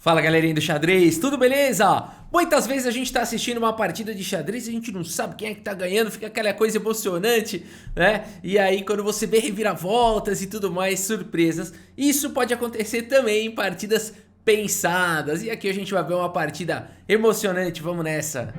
Fala galerinha do xadrez, tudo beleza? Muitas vezes a gente tá assistindo uma partida de xadrez e a gente não sabe quem é que tá ganhando, fica aquela coisa emocionante, né? E aí quando você vê reviravoltas e tudo mais, surpresas, isso pode acontecer também em partidas pensadas. E aqui a gente vai ver uma partida emocionante, vamos nessa!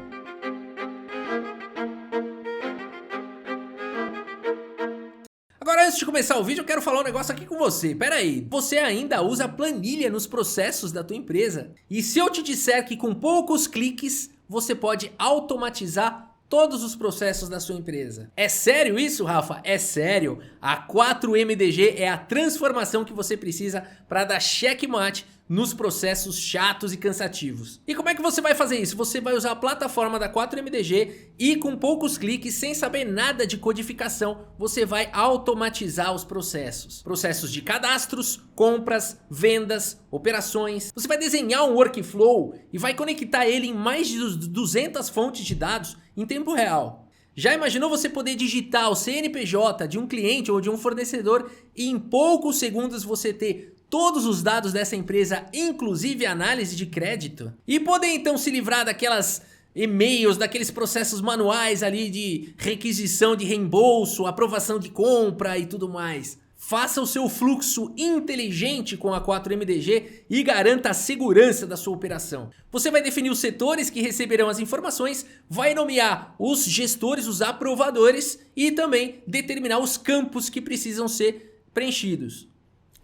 Agora, antes de começar o vídeo, eu quero falar um negócio aqui com você. Pera aí, você ainda usa planilha nos processos da tua empresa? E se eu te disser que com poucos cliques, você pode automatizar todos os processos da sua empresa? É sério isso, Rafa? É sério. A 4MDG é a transformação que você precisa para dar checkmate nos processos chatos e cansativos. E como é que você vai fazer isso? Você vai usar a plataforma da 4MDG e com poucos cliques, sem saber nada de codificação, você vai automatizar os processos. Processos de cadastros, compras, vendas, operações. Você vai desenhar um workflow e vai conectar ele em mais de 200 fontes de dados em tempo real. Já imaginou você poder digitar o CNPJ de um cliente ou de um fornecedor e em poucos segundos você ter todos os dados dessa empresa, inclusive análise de crédito? E poder então se livrar daquelas e-mails, daqueles processos manuais ali de requisição de reembolso, aprovação de compra e tudo mais. Faça o seu fluxo inteligente com a 4MDG e garanta a segurança da sua operação. Você vai definir os setores que receberão as informações, vai nomear os gestores, os aprovadores e também determinar os campos que precisam ser preenchidos.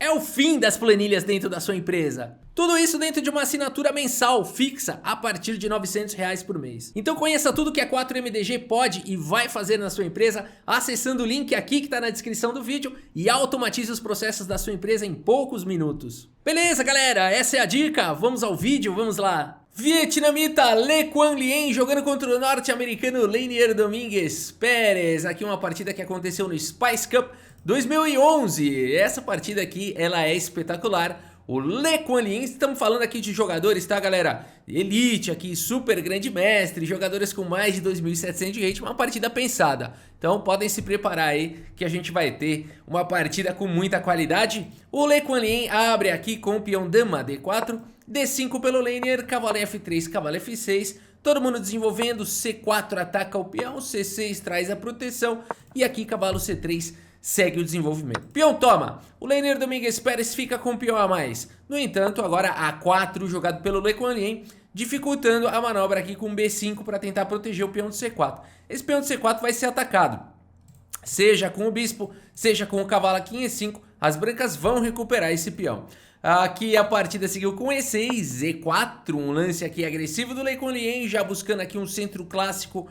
É o fim das planilhas dentro da sua empresa. Tudo isso dentro de uma assinatura mensal fixa a partir de R$900 por mês. Então conheça tudo que a 4MDG pode e vai fazer na sua empresa acessando o link aqui que está na descrição do vídeo e automatize os processos da sua empresa em poucos minutos. Beleza, galera? Essa é a dica. Vamos ao vídeo, vamos lá. Vietnamita Le Quan Lien jogando contra o norte-americano Leinier Domingues Pérez. Aqui uma partida que aconteceu no Spice Cup 2011. Essa partida aqui, ela é espetacular. O Le Quan Lien, estamos falando aqui de jogadores, tá galera? Elite aqui, super grande mestre, jogadores com mais de 2.700 de rating, uma partida pensada. Então podem se preparar aí que a gente vai ter uma partida com muita qualidade. O Le Quan Lien abre aqui com o peão dama D4, D5 pelo laner, cavalo F3, cavalo F6. Todo mundo desenvolvendo, C4 ataca o peão, C6 traz a proteção e aqui cavalo C3 segue o desenvolvimento. Peão toma, o laner Domingues Pérez fica com o peão a mais. No entanto, agora A4 jogado pelo Le Quan Lien, dificultando a manobra aqui com B5 para tentar proteger o peão de C4. Esse peão de C4 vai ser atacado, seja com o bispo, seja com o cavalo aqui em E5, as brancas vão recuperar esse peão. Aqui a partida seguiu com E6, E4, um lance aqui agressivo do Le Quan Lien, já buscando aqui um centro clássico,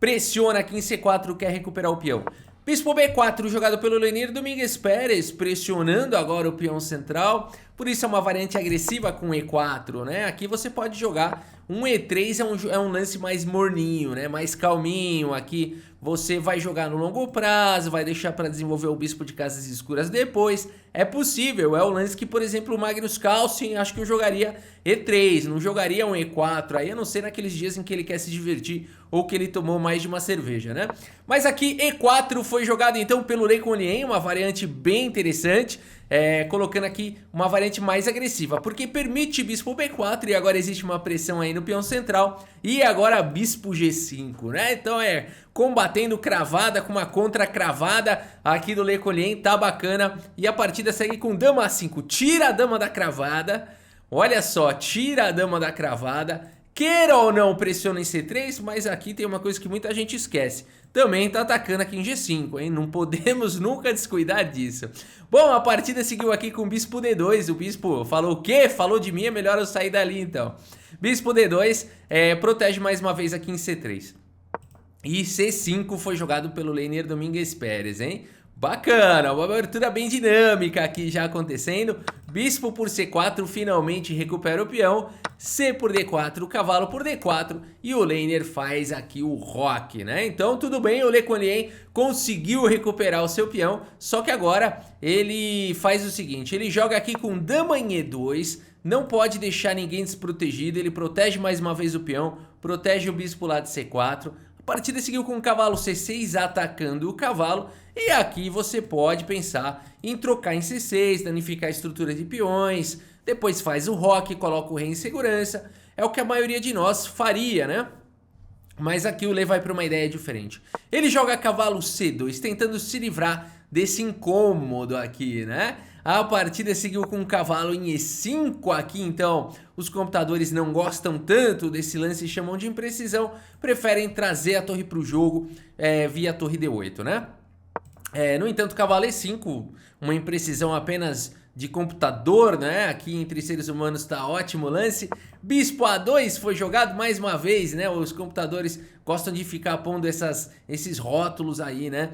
pressiona aqui em C4, quer recuperar o peão. Bispo B4 jogado pelo Leinier Domingues Pérez, pressionando agora o peão central, por isso é uma variante agressiva com E4, né? Aqui você pode jogar um E3, é um lance mais morninho, né? Mais calminho, aqui você vai jogar no longo prazo, vai deixar para desenvolver o bispo de casas escuras depois. É possível, é o lance que, por exemplo, o Magnus Carlsen, acho que eu jogaria E3, não jogaria um E4, aí a não ser naqueles dias em que ele quer se divertir ou que ele tomou mais de uma cerveja, né? Mas aqui E4 foi jogado então pelo Le Quan Lien, uma variante bem interessante, colocando aqui uma variante mais agressiva, porque permite bispo B4 e agora existe uma pressão aí no peão central e agora bispo G5, né? Então combatendo cravada com uma contra cravada aqui do Le Quan Lien, tá bacana. E a partida segue com dama A5, tira a dama da cravada, olha só, tira a dama da cravada. Queira ou não, pressiona em C3, mas aqui tem uma coisa que muita gente esquece. Também tá atacando aqui em G5, hein? Não podemos nunca descuidar disso. Bom, a partida seguiu aqui com bispo D2. O bispo falou o quê? Falou de mim, é melhor eu sair dali então. Bispo D2 protege mais uma vez aqui em C3. E C5 foi jogado pelo Leinier Domingues Pérez, hein? Bacana, uma abertura bem dinâmica aqui já acontecendo. Bispo por C4 finalmente recupera o peão. C por D4, cavalo por D4 e o laner faz aqui o roque, né? Então tudo bem, o Le Quan Lien conseguiu recuperar o seu peão, só que agora ele faz o seguinte, ele joga aqui com dama em E2, não pode deixar ninguém desprotegido, ele protege mais uma vez o peão, protege o bispo lá de C4. A partida seguiu com o cavalo C6 atacando o cavalo e aqui você pode pensar em trocar em C6, danificar a estrutura de peões, depois faz o roque, coloca o rei em segurança. É o que a maioria de nós faria, né? Mas aqui o Lê vai para uma ideia diferente. Ele joga cavalo C2, tentando se livrar desse incômodo aqui, né? A partida seguiu com o cavalo em E5 aqui, então os computadores não gostam tanto desse lance e chamam de imprecisão, preferem trazer a torre para o jogo via torre D8, né? No entanto, cavalo E5, uma imprecisão apenas de computador, né? Aqui entre seres humanos tá ótimo lance. Bispo A2 foi jogado mais uma vez, né? Os computadores gostam de ficar pondo esses rótulos aí, né?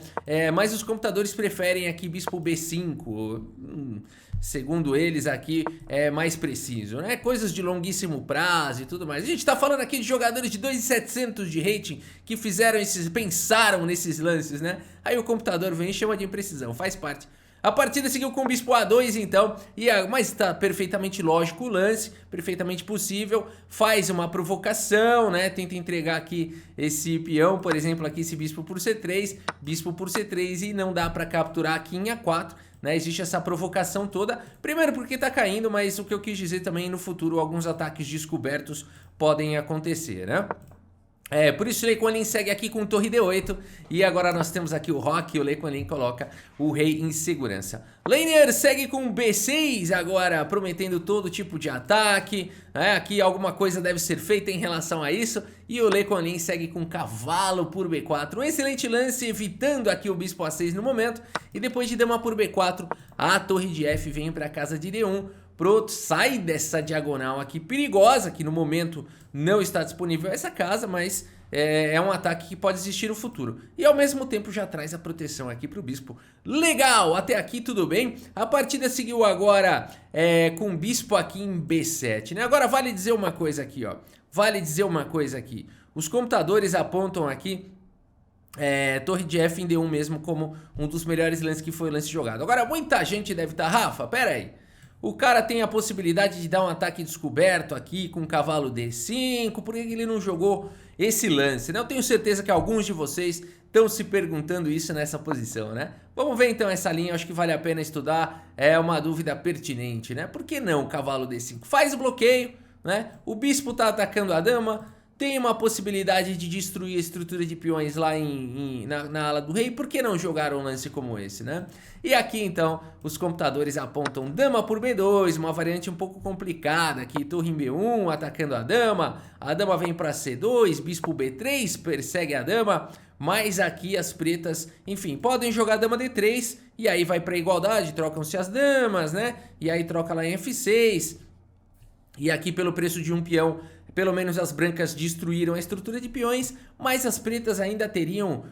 Mas os computadores preferem aqui Bispo B5. Segundo eles aqui é mais preciso, né? Coisas de longuíssimo prazo e tudo mais. A gente tá falando aqui de jogadores de 2.700 de rating que pensaram nesses lances, né? Aí o computador vem e chama de imprecisão, faz parte. A partida seguiu com o Bispo A2 então, mas está perfeitamente lógico o lance, perfeitamente possível, faz uma provocação, né, tenta entregar aqui esse peão, por exemplo, aqui esse Bispo por C3 e não dá para capturar aqui em A4, né, existe essa provocação toda, primeiro porque tá caindo, mas o que eu quis dizer também no futuro, alguns ataques descobertos podem acontecer, né. Por isso o Lei Kuan Yew segue aqui com torre D8 e agora nós temos aqui o roque e o Lei Kuan Yew coloca o rei em segurança. Laner segue com B6 agora, prometendo todo tipo de ataque, aqui alguma coisa deve ser feita em relação a isso e o Lei Kuan Yew segue com cavalo por B4, um excelente lance evitando aqui o bispo A6 no momento e depois de dama por B4 a torre de F vem para a casa de D1. Pronto, sai dessa diagonal aqui perigosa, que no momento não está disponível essa casa, mas é um ataque que pode existir no futuro. E ao mesmo tempo já traz a proteção aqui para o bispo. Legal, até aqui tudo bem. A partida seguiu agora com o bispo aqui em B7, né? Agora vale dizer uma coisa aqui, ó. Vale dizer uma coisa aqui. Os computadores apontam aqui torre de F em D1 mesmo como um dos melhores lances que foi o lance jogado. Agora muita gente deve estar, Rafa, pera aí. O cara tem a possibilidade de dar um ataque descoberto aqui com cavalo D5, por que ele não jogou esse lance, né? Eu tenho certeza que alguns de vocês estão se perguntando isso nessa posição, né? Vamos ver então essa linha, acho que vale a pena estudar, é uma dúvida pertinente, né? Por que não cavalo D5? Faz o bloqueio, né? O bispo tá atacando a dama, tem uma possibilidade de destruir a estrutura de peões lá na ala do rei, por que não jogar um lance como esse, né? E aqui então os computadores apontam dama por B2, uma variante um pouco complicada aqui, torre em B1 atacando a dama vem para C2, bispo B3 persegue a dama, mas aqui as pretas, enfim, podem jogar dama D3 e aí vai para igualdade, trocam-se as damas, né? E aí troca lá em F6 e aqui pelo preço de um peão, pelo menos as brancas destruíram a estrutura de peões, mas as pretas ainda teriam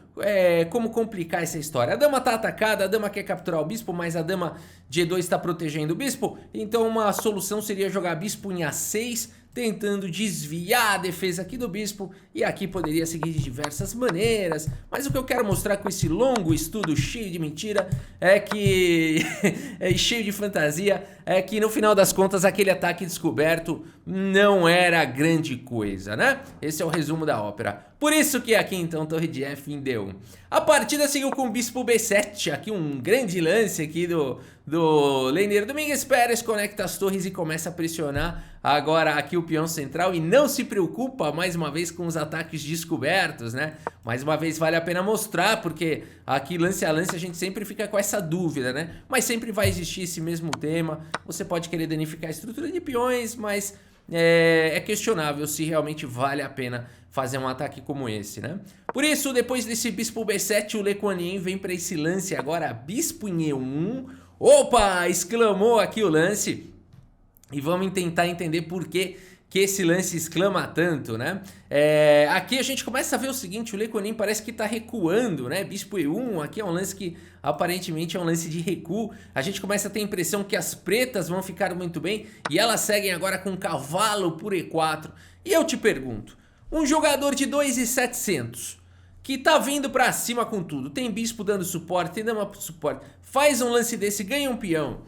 como complicar essa história. A dama está atacada, a dama quer capturar o bispo, mas a dama G2 está protegendo o bispo, então uma solução seria jogar bispo em A6, tentando desviar a defesa aqui do bispo, e aqui poderia seguir de diversas maneiras, mas o que eu quero mostrar com esse longo estudo cheio de mentira é que cheio de fantasia, é que no final das contas aquele ataque descoberto não era grande coisa, né? Esse é o resumo da ópera. Por isso que aqui então torre de F em D1. A partida seguiu com o bispo B7, aqui um grande lance aqui do Leiner Domingues Pérez, conecta as torres e começa a pressionar agora aqui o peão central e não se preocupa mais uma vez com os ataques descobertos, né? Mais uma vez vale a pena mostrar, porque aqui lance a lance a gente sempre fica com essa dúvida, né? Mas sempre vai existir esse mesmo tema, você pode querer danificar a estrutura de peões, mas é questionável se realmente vale a pena fazer um ataque como esse, né? Por isso, depois desse bispo B7, o Lei Kuan Yew vem para esse lance agora, bispo em E1. Opa! Exclamou aqui o lance. E vamos tentar entender por que esse lance exclama tanto, né? Aqui a gente começa a ver o seguinte, o Lei Kuan Yew parece que está recuando, né? Bispo E1, aqui é um lance que aparentemente é um lance de recuo. A gente começa a ter a impressão que as pretas vão ficar muito bem e elas seguem agora com cavalo por E4. E eu te pergunto, um jogador de 2.700 que tá vindo pra cima com tudo, tem bispo dando suporte, tem dama pro suporte, faz um lance desse, ganha um peão.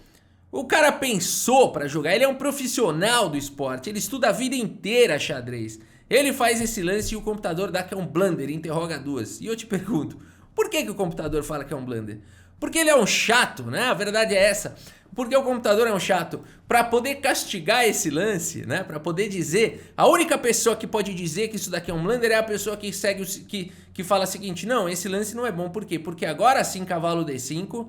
O cara pensou pra jogar, ele é um profissional do esporte, ele estuda a vida inteira xadrez. Ele faz esse lance e o computador dá que é um blunder, interroga duas. E eu te pergunto, por que o computador fala que é um blunder? Porque ele é um chato, né? A verdade é essa. Porque o computador é um chato. Para poder castigar esse lance, né? Para poder dizer, a única pessoa que pode dizer que isso daqui é um blunder é a pessoa que segue que fala o seguinte: não, esse lance não é bom. Por quê? Porque agora sim cavalo D5,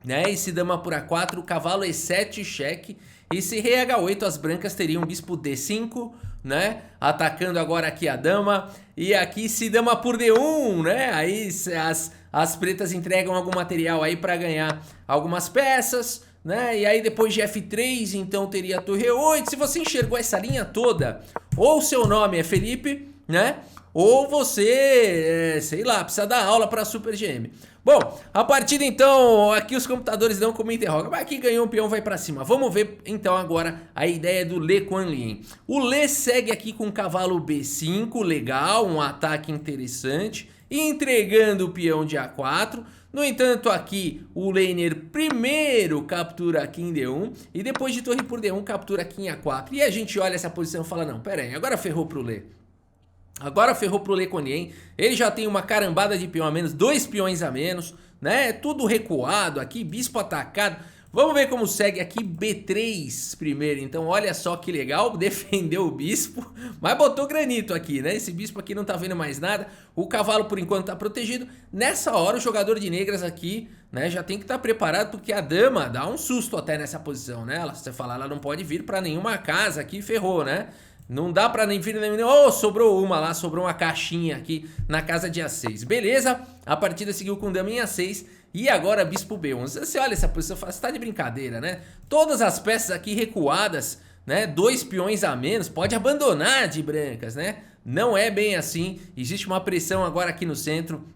né? E se dama por A4, cavalo E7 cheque. E se rei H8, as brancas teriam bispo D5, né? Atacando agora aqui a dama. E aqui se dama por D1, né? Aí as pretas entregam algum material aí para ganhar algumas peças, né? E aí depois de F3, então teria torre E8. Se você enxergou essa linha toda, ou seu nome é Felipe, né? Ou você, sei lá, precisa dar aula para Super GM. Bom, a partida então, aqui os computadores dão como interroga. Mas aqui ganhou um peão, vai para cima. Vamos ver então agora a ideia do Le Quan Lien. O Le segue aqui com o cavalo B5, legal, um ataque interessante, entregando o peão de A4. No entanto, aqui o laner primeiro captura aqui em D1 e depois de torre por D1 captura aqui em A4. E a gente olha essa posição e fala, não, pera aí, agora ferrou pro Le. Agora ferrou pro Le Quan Lien, ele já tem uma carambada de peão a menos, 2 peões a menos, né? Tudo recuado aqui, bispo atacado. Vamos ver como segue aqui B3 primeiro. Então olha só que legal, defendeu o bispo, mas botou granito aqui, né? Esse bispo aqui não tá vendo mais nada. O cavalo por enquanto tá protegido. Nessa hora o jogador de negras aqui, né, já tem que estar preparado, porque a dama dá um susto até nessa posição, né? Você fala, ela não pode vir pra nenhuma casa aqui, ferrou, né? Não dá pra nem vir, nem... Oh, sobrou uma lá, sobrou uma caixinha aqui na casa de A6. Beleza, a partida seguiu com dama em A6 e agora bispo B11. Você olha essa posição e fala, você tá de brincadeira, né? Todas as peças aqui recuadas, né? 2 peões a menos, pode abandonar de brancas, né? Não é bem assim, existe uma pressão agora aqui no centro.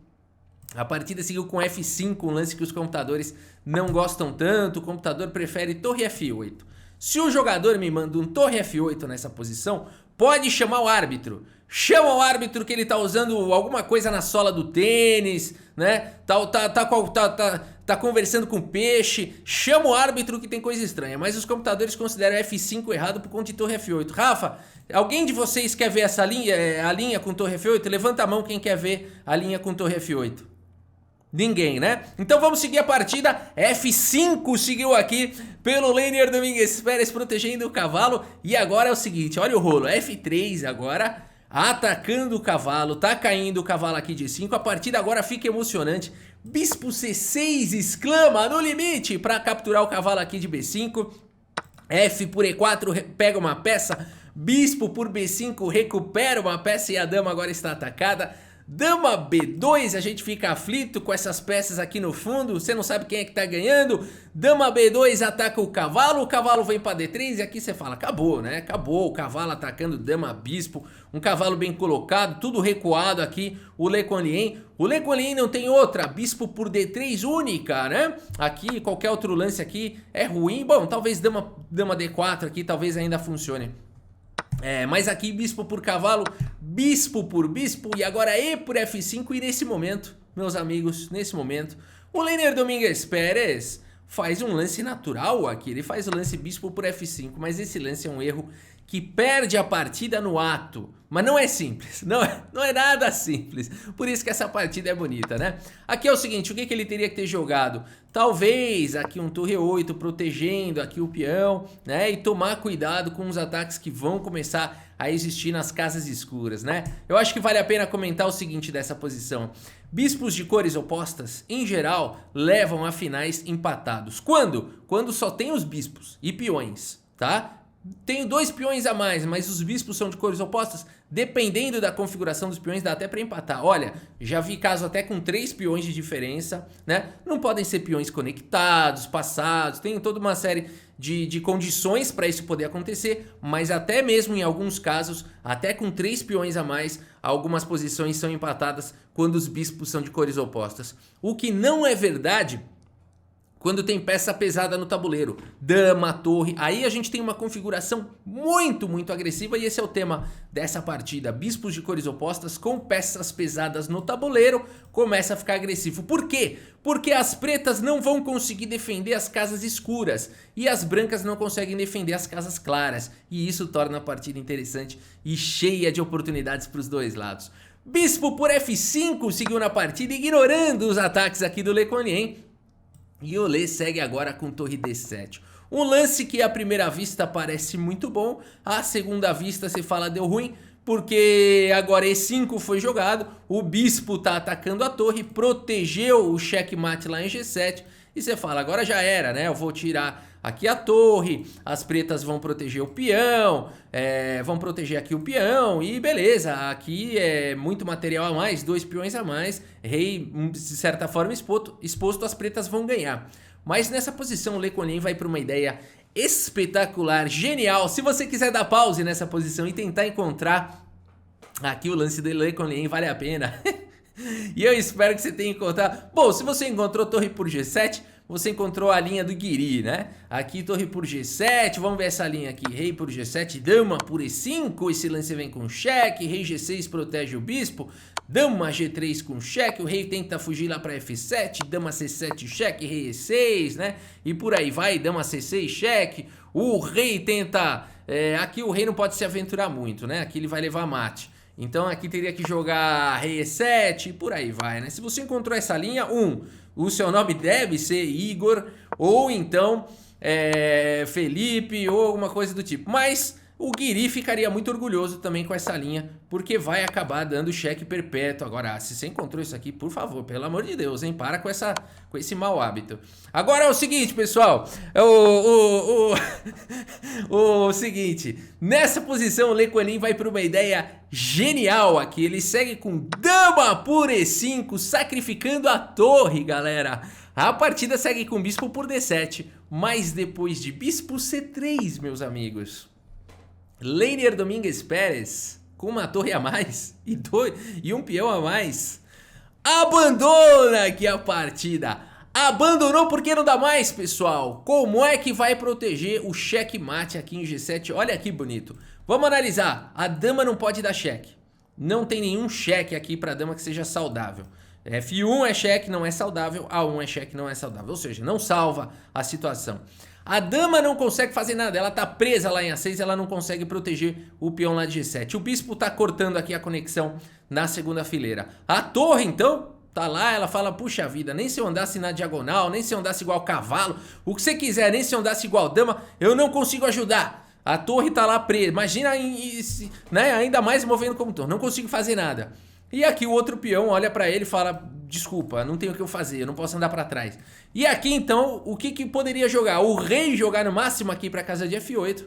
A partida seguiu com F5, um lance que os computadores não gostam tanto. O computador prefere torre F8. Se o jogador me manda um torre F8 nessa posição, pode chamar o árbitro. Chama o árbitro que ele tá usando alguma coisa na sola do tênis, né? Tá conversando com peixe. Chama o árbitro que tem coisa estranha. Mas os computadores consideram F5 errado por conta de torre F8. Rafa, alguém de vocês quer ver essa linha, a linha com torre F8? Levanta a mão quem quer ver a linha com torre F8. Ninguém, né? Então vamos seguir a partida. F5 seguiu aqui pelo laner Domingues Pérez protegendo o cavalo. E agora é o seguinte, olha o rolo. F3 agora, atacando o cavalo. Tá caindo o cavalo aqui de 5. A partida agora fica emocionante. Bispo C6 exclama no limite para capturar o cavalo aqui de B5. F por E4 pega uma peça. Bispo por B5 recupera uma peça e a dama agora está atacada. Dama B2, a gente fica aflito com essas peças aqui no fundo, você não sabe quem é que tá ganhando. Dama B2 ataca o cavalo vem pra D3 e aqui você fala, acabou, né? Acabou, o cavalo atacando dama bispo, um cavalo bem colocado, tudo recuado aqui, o Le Quan Lien. O Le Quan Lien não tem outra, bispo por D3 única, né? Aqui, qualquer outro lance aqui é ruim, bom, talvez dama D4 aqui, talvez ainda funcione. Mas aqui bispo por cavalo, bispo por bispo e agora E por F5 e nesse momento, meus amigos, nesse momento, o laner Domingues Pérez faz um lance natural aqui, ele faz o lance bispo por F5, mas esse lance é um erro que perde a partida no ato. Mas não é simples, não é nada simples. Por isso que essa partida é bonita, né? Aqui é o seguinte, o que ele teria que ter jogado? Talvez aqui um torre 8 protegendo aqui o peão, né? E tomar cuidado com os ataques que vão começar a existir nas casas escuras, né? Eu acho que vale a pena comentar o seguinte dessa posição. Bispos de cores opostas, em geral, levam a finais empatados. Quando? Quando só tem os bispos e peões, tá? Tenho 2 peões a mais, mas os bispos são de cores opostas. Dependendo da configuração dos peões, dá até pra empatar. Olha, já vi caso até com 3 peões de diferença, né? Não podem ser peões conectados, passados. Tem toda uma série de condições para isso poder acontecer. Mas até mesmo em alguns casos, até com 3 peões a mais, algumas posições são empatadas quando os bispos são de cores opostas. O que não é verdade quando tem peça pesada no tabuleiro, dama, torre, aí a gente tem uma configuração muito agressiva e esse é o tema dessa partida. Bispos de cores opostas com peças pesadas no tabuleiro começa a ficar agressivo. Por quê? Porque as pretas não vão conseguir defender as casas escuras e as brancas não conseguem defender as casas claras. E isso torna a partida interessante e cheia de oportunidades para os dois lados. Bispo por F5 seguiu na partida ignorando os ataques aqui do Le Quan Lien. E o Lê segue agora com torre D7. Um lance que à primeira vista parece muito bom, à segunda vista você fala deu ruim, porque agora E5 foi jogado, o bispo tá atacando a torre, protegeu o checkmate lá em G7, e você fala, agora já era, né? Eu vou tirar aqui a torre, as pretas vão proteger o peão, vão proteger aqui o peão, e beleza, aqui é muito material a mais, 2 peões a mais, rei de certa forma exposto, as pretas vão ganhar. Mas nessa posição o Le Cornien vai para uma ideia espetacular, genial. Se você quiser dar pause nessa posição e tentar encontrar aqui o lance do Le Cornien, vale a pena. E eu espero que você tenha encontrado. Bom, se você encontrou torre por G7, você encontrou a linha do Guiri, né? Aqui torre por G7, vamos ver essa linha aqui. Rei por G7, dama por E5, esse lance vem com cheque, rei G6 protege o bispo, dama G3 com cheque, o rei tenta fugir lá para F7, dama C7 cheque, rei E6, né? E por aí vai, dama C6 cheque, o rei tenta... aqui o rei não pode se aventurar muito, né? Aqui ele vai levar mate. Então aqui teria que jogar rei E7 e por aí vai, né? Se você encontrou essa linha, o seu nome deve ser Igor ou então Felipe ou alguma coisa do tipo. Mas o Guiri ficaria muito orgulhoso também com essa linha, porque vai acabar dando cheque perpétuo. Agora, se você encontrou isso aqui, por favor, pelo amor de Deus, hein? Para com esse mau hábito. Agora é o seguinte, pessoal. O seguinte, nessa posição o Le Cornien vai para uma ideia genial aqui. Ele segue com dama por E5, sacrificando a torre, galera. A partida segue com bispo por D7, mas depois de bispo C3, meus amigos, Leiner Domingues Pérez, com uma torre a mais e um peão a mais, abandona aqui a partida. Abandonou porque não dá mais, pessoal. Como é que vai proteger o checkmate aqui em G7? Olha que bonito. Vamos analisar. A dama não pode dar cheque. Não tem nenhum cheque aqui para a dama que seja saudável. F1 é cheque, não é saudável. A1 é cheque, não é saudável. Ou seja, não salva a situação. A dama não consegue fazer nada, ela tá presa lá em A6, ela não consegue proteger o peão lá de G7. O bispo tá cortando aqui a conexão na segunda fileira. A torre, então, tá lá, ela fala, puxa vida, nem se eu andasse na diagonal, nem se eu andasse igual cavalo, o que você quiser, nem se eu andasse igual dama, eu não consigo ajudar. A torre tá lá presa, imagina, né, ainda mais movendo como torre, não consigo fazer nada. E aqui o outro peão olha pra ele e fala, desculpa, não tenho o que eu fazer, eu não posso andar pra trás. E aqui então, o que poderia jogar? O rei jogar no máximo aqui pra casa de F8.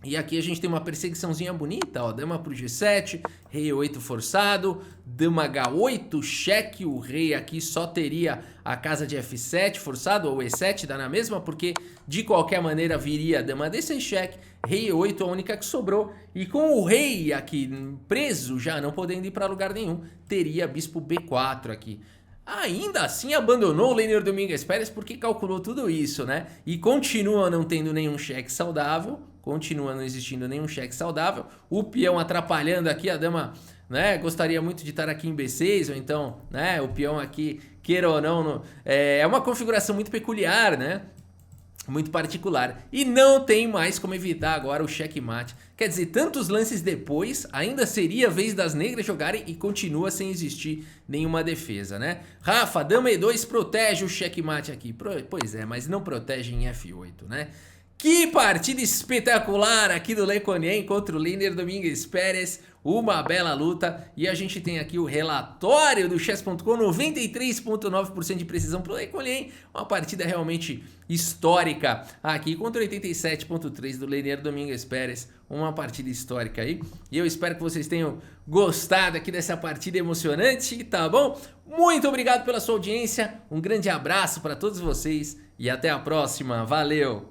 E aqui a gente tem uma perseguiçãozinha bonita, ó, dama pro G7, rei E8 forçado, dama H8, cheque, o rei aqui só teria a casa de F7 forçado, ou E7 dá na mesma, porque de qualquer maneira viria dama D6 cheque, rei E8 a única que sobrou, e com o rei aqui preso, já não podendo ir para lugar nenhum, teria bispo B4 aqui. Ainda assim abandonou o Leiner Domingues Pérez porque calculou tudo isso, né? E continua não tendo nenhum cheque saudável, continua não existindo nenhum cheque saudável, o peão atrapalhando aqui, a dama, né, gostaria muito de estar aqui em B6, ou então, né, o peão aqui, queira ou não, é uma configuração muito peculiar, né? Muito particular. E não tem mais como evitar agora o checkmate. Quer dizer, tantos lances depois, ainda seria a vez das negras jogarem e continua sem existir nenhuma defesa, né? Rafa, dama E2 protege o checkmate aqui. Pois é, mas não protege em F8, né? Que partida espetacular aqui do Le Cornien contra o Leiner Domingues Pérez. Uma bela luta. E a gente tem aqui o relatório do Chess.com, 93,9% de precisão para o Le Cornien. Uma partida realmente histórica aqui contra 87,3% do Leiner Domingues Pérez. Uma partida histórica aí. E eu espero que vocês tenham gostado aqui dessa partida emocionante, tá bom? Muito obrigado pela sua audiência. Um grande abraço para todos vocês e até a próxima. Valeu!